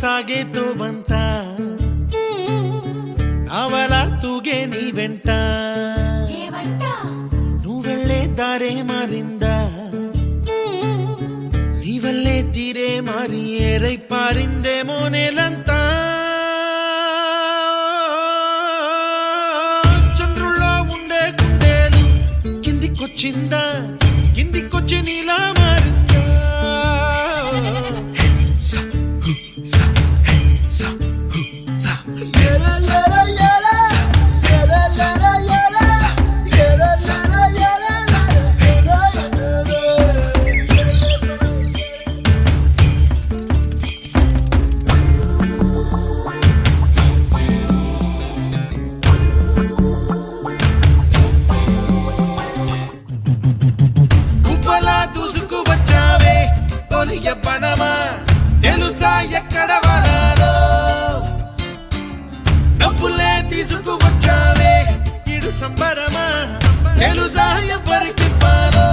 ಸಾಗೆ ತೋವಂತ ನಾವಲ ತೂಗೆ ನೀ వెంట నువ్వెళ్ళే దారే మారిందా నీ వల్లే తీరే మారి ఏరై పారిందేమో నేలంతా చంద్రుల్లో ఉండే గుండెలు కిందికొచ్చిందా కిందికొచ్చి నీలా మారిందా పనమా తెలుసా ఎక్కడ వనాలో డబ్బులే తీసుకువచ్చావే ఇడు సంబరమా తెలుసా ఎవరికి పాలో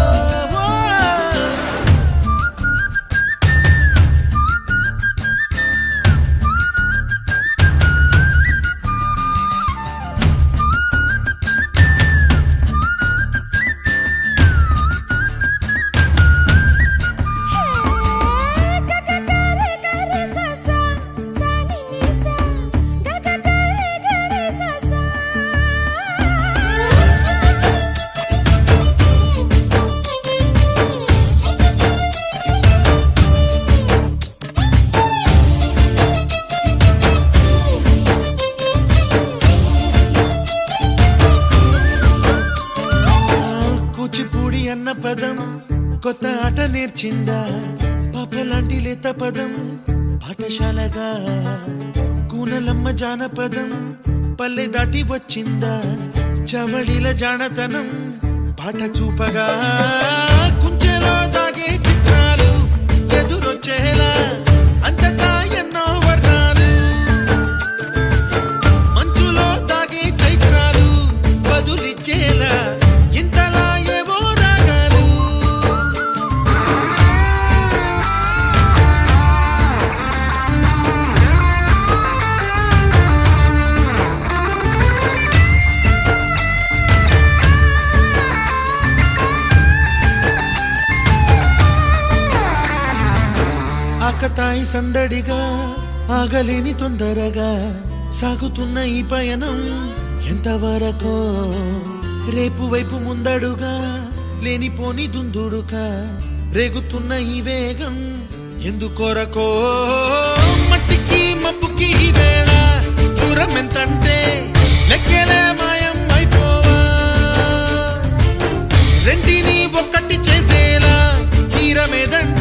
కూచిపూడి అన్న పదం కొత్త ఆట నేర్చిందా పాపలాంటి లేత పదం పాఠశాలగా కూనలమ్మ జానపదం పల్లె దాటి వచ్చిందా చవడిల జానతనం పాట చూపగా కుంచెలో దాగే చిత్రాలు ఎదురొచ్చేలా అంతటా ఎన్నో వర్ణాలు మంచులో దాగే చైత్రాలు బదులిచ్చేలా ఆకతాయి సందడిగా ఆగలేని తొందరగా సాగుతున్న ఈ పయనం ఎంతవరకో రేపు వైపు ముందడుగా లేనిపోని దుందుడుగా రేగుతున్న ఈ వేగం ఎందుకొరకో మట్టికి మబ్బుకి వేళ దూరం ఎంతంటే లెక్కలే మాయం అయిపోవా రెంటిని ఒక్కటి చేసేలా తీరమేదంటే